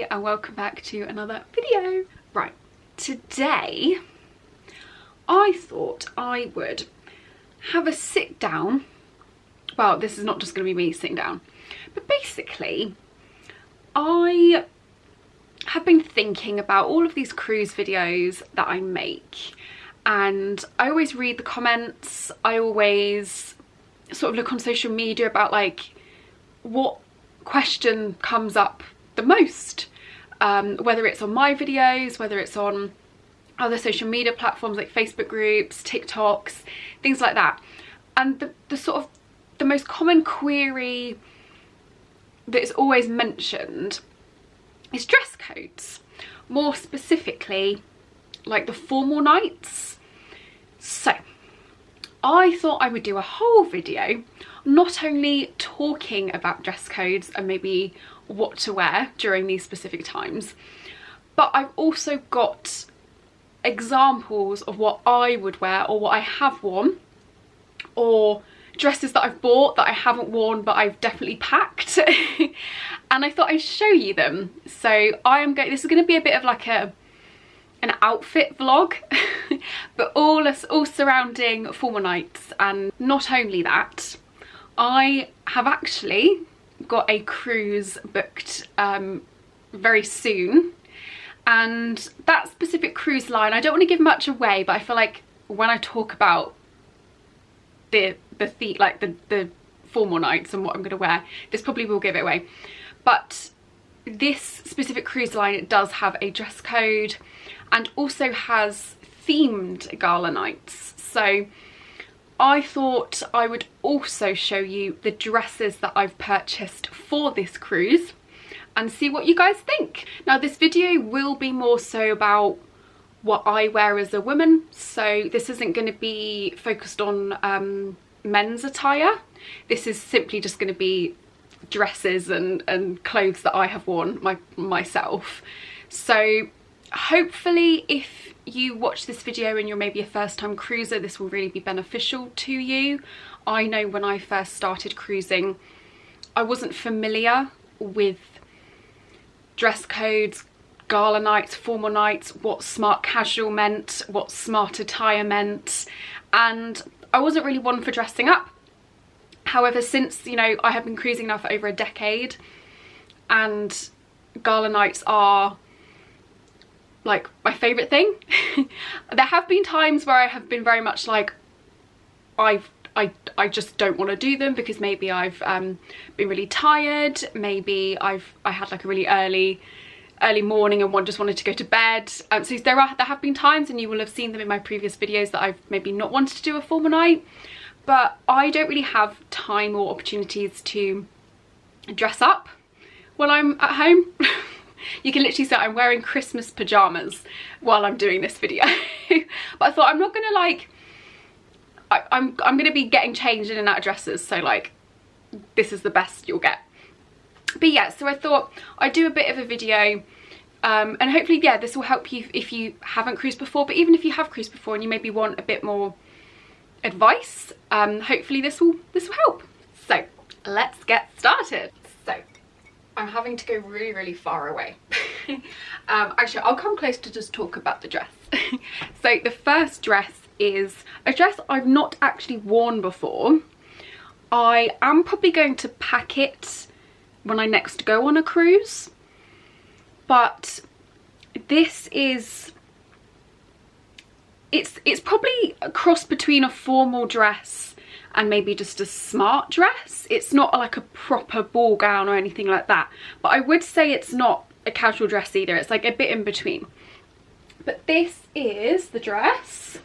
and welcome back to another video. Right, today I thought I would have a sit down. Well, this is not just going to be me sitting down, but basically I have been thinking about all of these cruise videos that I make, and I always read the comments. I always sort of look on social media about like what question comes up the most, whether it's on my videos, whether it's on other social media platforms like Facebook groups, TikToks, things like that. And the sort of the most common query that is always mentioned is dress codes, more specifically like the formal nights. So I thought I would do a whole video not only talking about dress codes and maybe what to wear during these specific times, but I've also got examples of what I would wear or what I have worn, or dresses that I've bought that I haven't worn but I've definitely packed. And I thought I'd show you them. So this is going to be a bit of like an outfit vlog, but all surrounding formal nights. And not only that, I have actually got a cruise booked very soon, and that specific cruise line, I don't want to give much away, but I feel like when I talk about the formal nights and what I'm going to wear, this probably will give it away. But this specific cruise line, it does have a dress code and also has themed gala nights. So I thought I would also show you the dresses that I've purchased for this cruise and see what you guys think. Now, this video will be more so about what I wear as a woman, so this isn't going to be focused on men's attire. This is simply just going to be dresses and clothes that I have worn myself. So hopefully if you watch this video and you're maybe a first-time cruiser, this will really be beneficial to you. I know when I first started cruising, I wasn't familiar with dress codes, gala nights, formal nights, what smart casual meant, what smart attire meant, and I wasn't really one for dressing up. However, since, you know, I have been cruising now for over a decade, and gala nights are like my favourite thing. There have been times where I have been very much like, I just don't want to do them because maybe I've been really tired, maybe I had like a really early morning and just wanted to go to bed. So there have been times, and you will have seen them in my previous videos, that I've maybe not wanted to do a formal night, but I don't really have time or opportunities to dress up while I'm at home. You can literally say I'm wearing Christmas pajamas while I'm doing this video. But I thought I'm not gonna like, I'm gonna be getting changed in and out of dresses, so like this is the best you'll get. But yeah, so I thought I'd do a bit of a video, and hopefully, yeah, this will help you if you haven't cruised before, but even if you have cruised before and you maybe want a bit more advice, hopefully this will help. So let's get started. So I'm having to go really far away. Actually, I'll come close to just talk about the dress. So the first dress is a dress I've not actually worn before. I am probably going to pack it when I next go on a cruise, but this is, it's probably a cross between a formal dress and maybe just a smart dress. It's not like a proper ball gown or anything like that, but I would say it's not a casual dress either. It's like a bit in between. But this is the dress.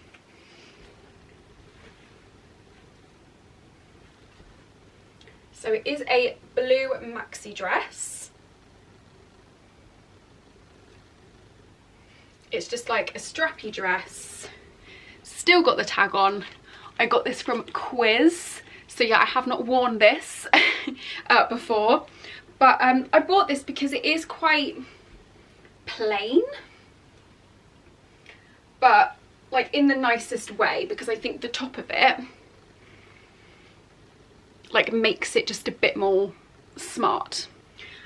So it is a blue maxi dress. It's just like a strappy dress. Still got the tag on. I got this from Quiz. So yeah, I have not worn this before. But I bought this because it is quite plain. But like in the nicest way, because I think the top of it like makes it just a bit more smart.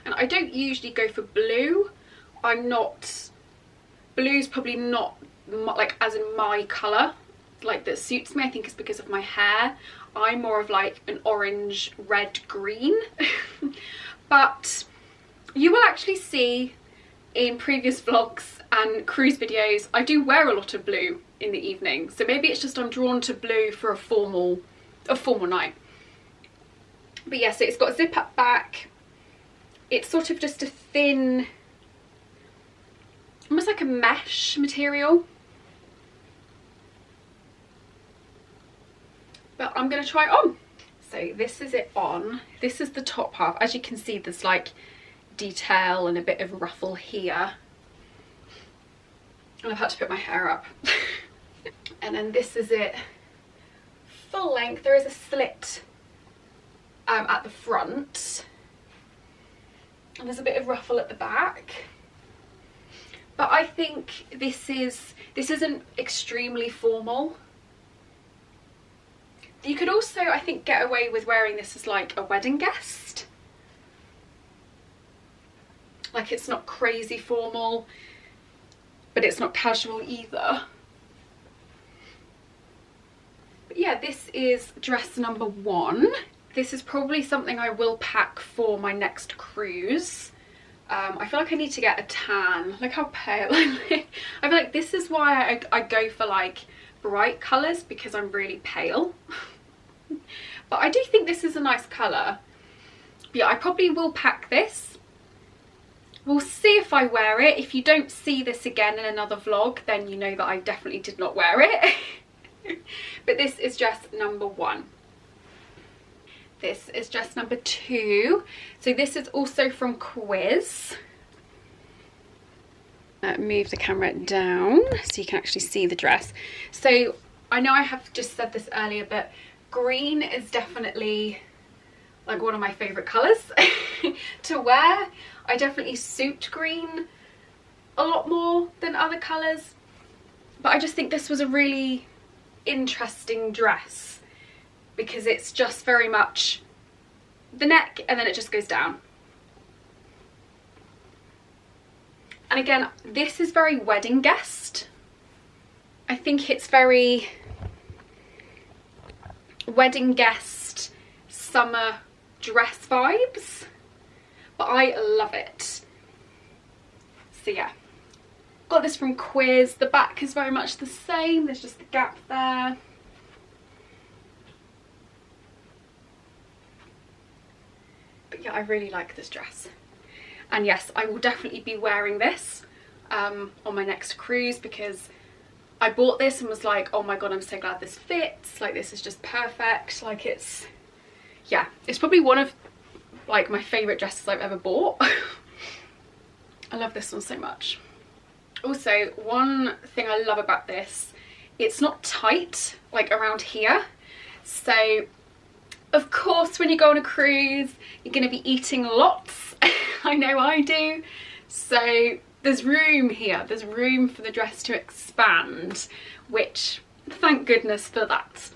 And I don't usually go for blue, I'm not, blue's probably not like as in my colour, like that suits me. I think it's because of my hair. I'm more of like an orange, red, green. But you will actually see in previous vlogs and cruise videos, I do wear a lot of blue in the evening. So maybe it's just I'm drawn to blue for a formal night. But yeah, so it's got a zip up back. It's sort of just a thin, almost like a mesh material. But I'm going to try it on. So this is it on. This is the top half. As you can see, there's like detail and a bit of ruffle here. And I've had to put my hair up. And then this is it full length. There is a slit at the front. And there's a bit of ruffle at the back. But I think this isn't extremely formal. You could also, I think, get away with wearing this as like a wedding guest. Like, it's not crazy formal, but it's not casual either. But yeah, this is dress number 1. This is probably something I will pack for my next cruise. I feel like I need to get a tan. Look how pale I look. I feel like this is why I go for like bright colours, because I'm really pale. But I do think this is a nice colour. Yeah, I probably will pack this. We'll see if I wear it. If you don't see this again in another vlog, then you know that I definitely did not wear it. But this is dress number 1. This is dress number 2. So this is also from Quiz. Move the camera down so you can actually see the dress. So I know I have just said this earlier, but green is definitely like one of my favourite colours to wear. I definitely suit green a lot more than other colours. But I just think this was a really interesting dress because it's just very much the neck and then it just goes down. And again, this is very wedding guest. I think it's very wedding guest summer dress vibes, but I love it. So yeah, got this from Quiz. The back is very much the same, there's just the gap there. But yeah, I really like this dress. And yes, I will definitely be wearing this on my next cruise, because I bought this and was like, oh my god, I'm so glad this fits. Like, this is just perfect. Like, it's, yeah, it's probably one of like my favourite dresses I've ever bought. I love this one so much. Also, one thing I love about this, it's not tight like around here. So of course when you go on a cruise you're going to be eating lots. I know I do. So there's room here, there's room for the dress to expand, which thank goodness for that.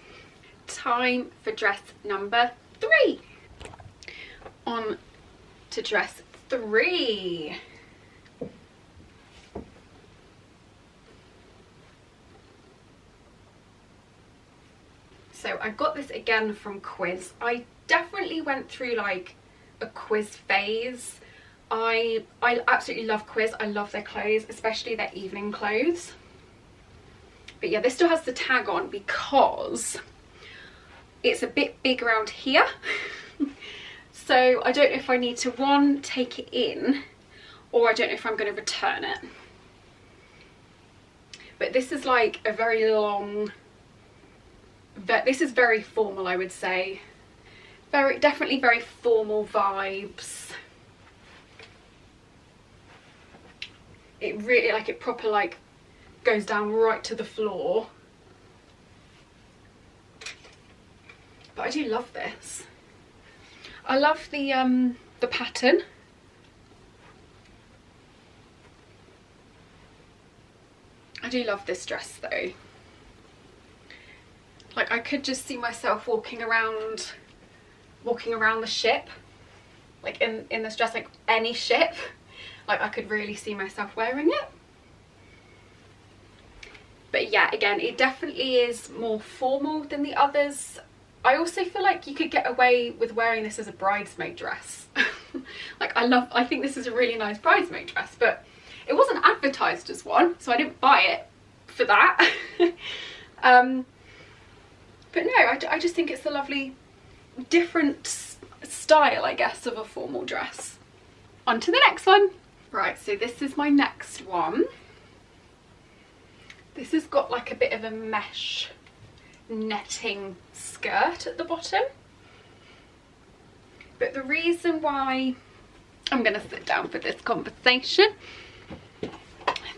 Time for dress number 3. On to dress 3. So I got this again from Quiz. I definitely went through like a Quiz phase. I absolutely love Quiz. I love their clothes, especially their evening clothes. But yeah, this still has the tag on because it's a bit big around here. So I don't know if I need to, one, take it in, or I don't know if I'm going to return it. But this is like a very long, this is very formal, I would say. Definitely very formal vibes. It really, like, it proper like goes down right to the floor. But I do love this. I love the pattern. I do love this dress though. Like, I could just see myself walking around the ship, like in this dress, like any ship. like I could really see myself wearing it. But yeah, again, it definitely is more formal than the others. I also feel like you could get away with wearing this as a bridesmaid dress. Like I think this is a really nice bridesmaid dress, but it wasn't advertised as one, so I didn't buy it for that. But no, I just think it's a lovely different style, I guess, of a formal dress. On to the next one. Right, so this is my next one. This has got like a bit of a mesh netting skirt at the bottom. But the reason why I'm going to sit down for this conversation,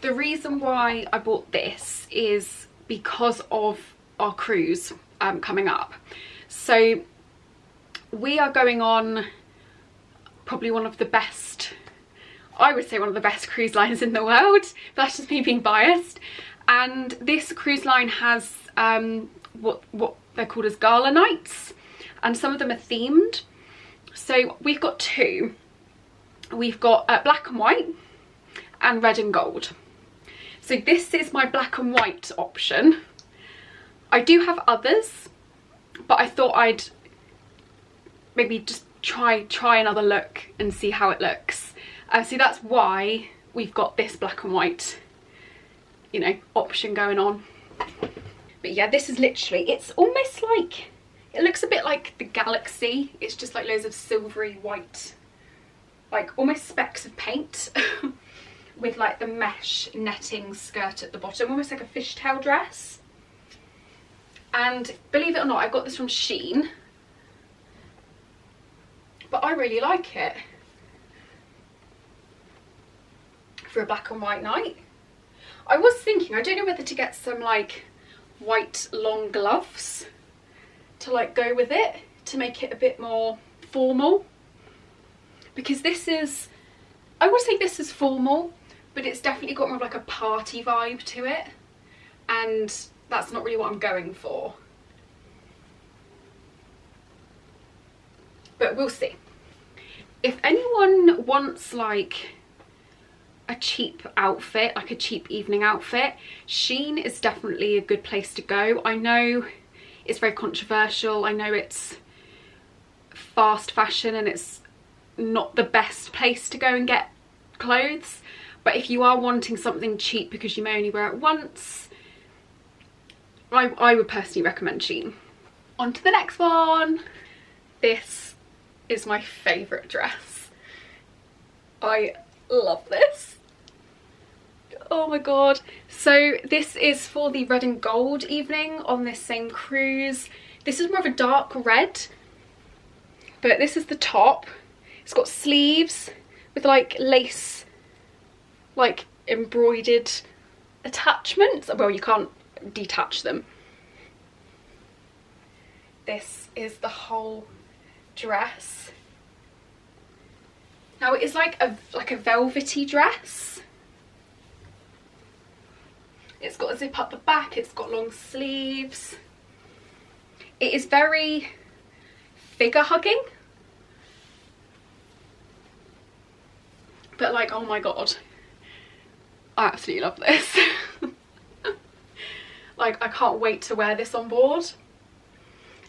the reason why I bought this is because of our cruise coming up. So we are going on probably one of the best, I would say one of the best cruise lines in the world. That's just me being biased. And this cruise line has what they're called as gala nights, and some of them are themed. So we've got two. We've got black and white and red and gold. So this is my black and white option. I do have others, but I thought I'd maybe just try another look and see how it looks. So that's why we've got this black and white, you know, option going on. But yeah, this is literally, it's almost like, it looks a bit like the galaxy. It's just like loads of silvery white, like almost specks of paint with like the mesh netting skirt at the bottom, almost like a fishtail dress. And believe it or not, I got this from Shein, but I really like it for a black and white night. I was thinking, I don't know whether to get some like white long gloves to like go with it, to make it a bit more formal, because this is, I would say this is formal, but it's definitely got more of like a party vibe to it, and that's not really what I'm going for. But we'll see. If anyone wants like a cheap outfit, like a cheap evening outfit, Shein is definitely a good place to go. I know it's very controversial, I know it's fast fashion and it's not the best place to go and get clothes, but if you are wanting something cheap because you may only wear it once, I would personally recommend Shein. On to the next one. This is my favourite dress. I love this. Oh my god. So this is for the red and gold evening on this same cruise. This is more of a dark red, but this is the top. It's got sleeves with like lace, like embroidered attachments. Well, you can't detach them. This is the whole dress. Now it is like a velvety dress. It's got a zip up the back, it's got long sleeves. It is very figure hugging, but like, oh my god, I absolutely love this. Like, I can't wait to wear this on board.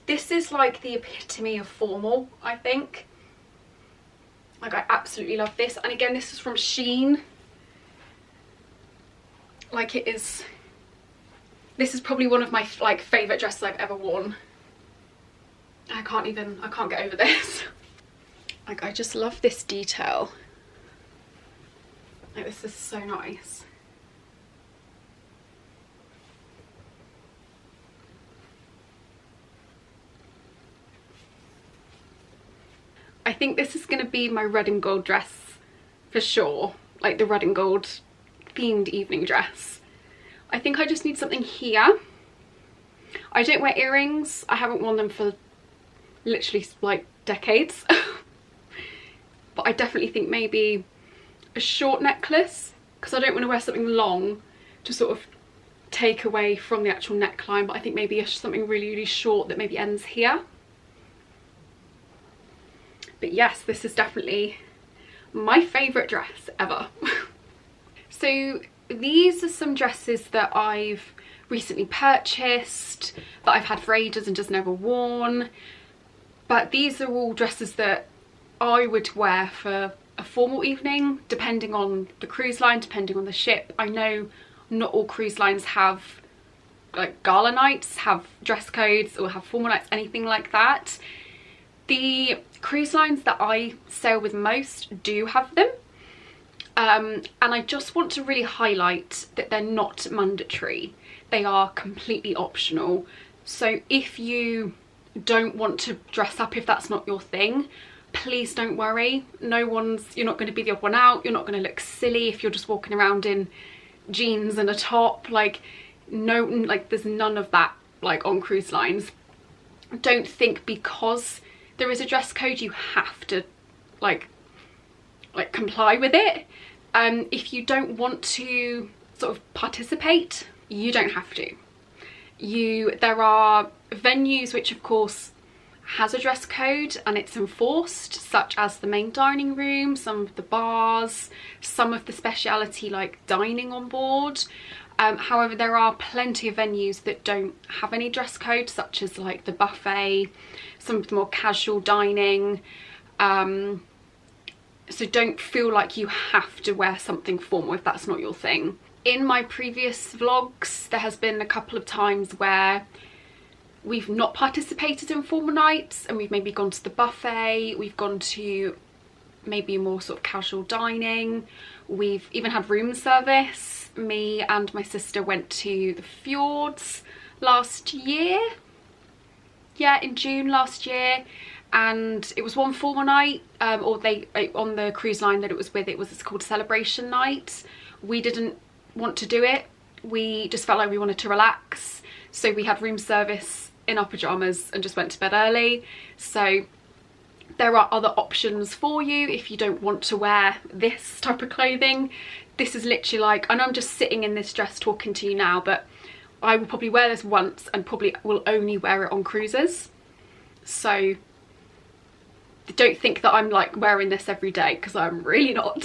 This is like the epitome of formal, I think. Like, I absolutely love this. And again, this is from Shein. Like, it is, this is probably one of my like favourite dresses I've ever worn. I can't get over this. Like, I just love this detail. Like, this is so nice. I think this is going to be my red and gold dress for sure, like the red and gold themed evening dress. I think I just need something here. I don't wear earrings. I haven't worn them for literally like decades. But I definitely think maybe a short necklace, because I don't want to wear something long to sort of take away from the actual neckline, but I think maybe something really, really short that maybe ends here. But yes, this is definitely my favourite dress ever. So these are some dresses that I've recently purchased, that I've had for ages and just never worn. But these are all dresses that I would wear for a formal evening, depending on the cruise line, depending on the ship. I know not all cruise lines have like gala nights, have dress codes, or have formal nights, anything like that. The cruise lines that I sail with most do have them. And I just want to really highlight that they're not mandatory. They are completely optional. So if you don't want to dress up, if that's not your thing, please don't worry. You're not going to be the odd one out. You're not going to look silly if you're just walking around in jeans and a top. Like, no, like there's none of that like on cruise lines. Don't think because there is a dress code you have to like comply with it. If you don't want to sort of participate, you don't have to. There are venues which of course has a dress code and it's enforced, such as the main dining room, some of the bars, some of the speciality like dining on board. However, there are plenty of venues that don't have any dress code, such as like the buffet, some of the more casual dining. So don't feel like you have to wear something formal if that's not your thing. In my previous vlogs, there has been a couple of times where we've not participated in formal nights and we've maybe gone to the buffet, we've gone to maybe more sort of casual dining, we've even had room service. Me and my sister went to the Fjords last year, yeah, in June last year, and it was one formal night, or on the cruise line that it was with, it's called Celebration Night. We didn't want to do it, we just felt like we wanted to relax, so we had room service in our pajamas and just went to bed early. So there are other options for you if you don't want to wear this type of clothing. This is literally like, I know I'm just sitting in this dress talking to you now, but I will probably wear this once and probably will only wear it on cruises. So don't think that I'm like wearing this every day, because I'm really not.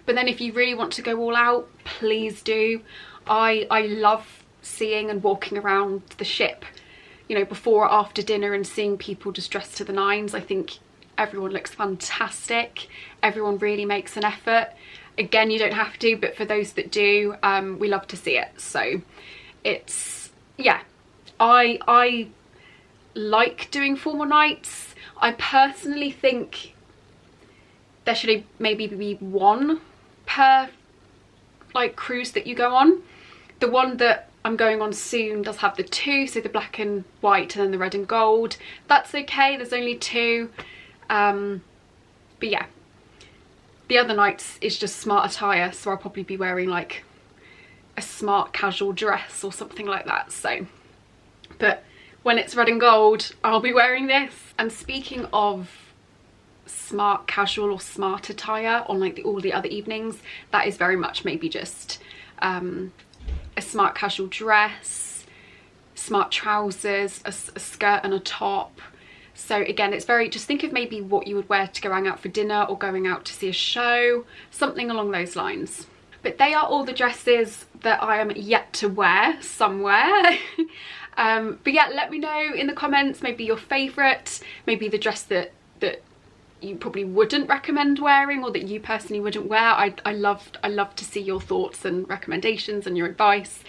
But then if you really want to go all out, please do. I love seeing and walking around the ship, you know, before or after dinner and seeing people just dressed to the nines. I think everyone looks fantastic. Everyone really makes an effort. Again, you don't have to, but for those that do, we love to see it. So it's, yeah, I like doing formal nights. I personally think there should maybe be one per like cruise that you go on. The one that I'm going on soon does have the two, so the black and white and then the red and gold. That's okay, there's only two. But yeah, the other nights is just smart attire, so I'll probably be wearing like a smart casual dress or something like that. So, but when it's red and gold, I'll be wearing this. And speaking of smart casual or smart attire on like all the other evenings, that is very much maybe just a smart casual dress, smart trousers, a skirt and a top. So again, it's very, just think of maybe what you would wear to going out for dinner or going out to see a show, something along those lines. But they are all the dresses that I am yet to wear somewhere. But yeah, let me know in the comments maybe your favourite, maybe the dress that you probably wouldn't recommend wearing, or that you personally wouldn't wear. I love to see your thoughts and recommendations and your advice.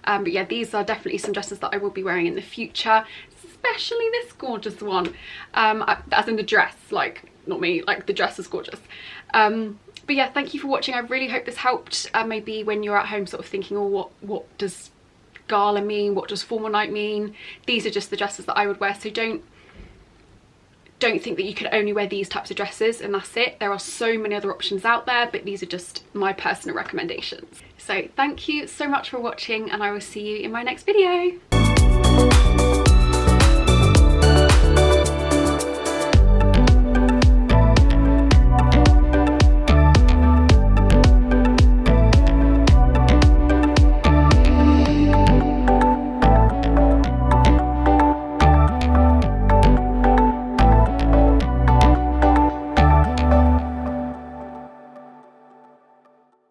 But yeah, these are definitely some dresses that I will be wearing in the future, especially this gorgeous one, as in the dress, like not me, like the dress is gorgeous. But yeah, thank you for watching. I really hope this helped. Maybe when you're at home sort of thinking, oh, what does gala mean, what does formal night mean? These are just the dresses that I would wear, so don't think that you can only wear these types of dresses and that's it. There are so many other options out there, but these are just my personal recommendations. So thank you so much for watching, and I will see you in my next video.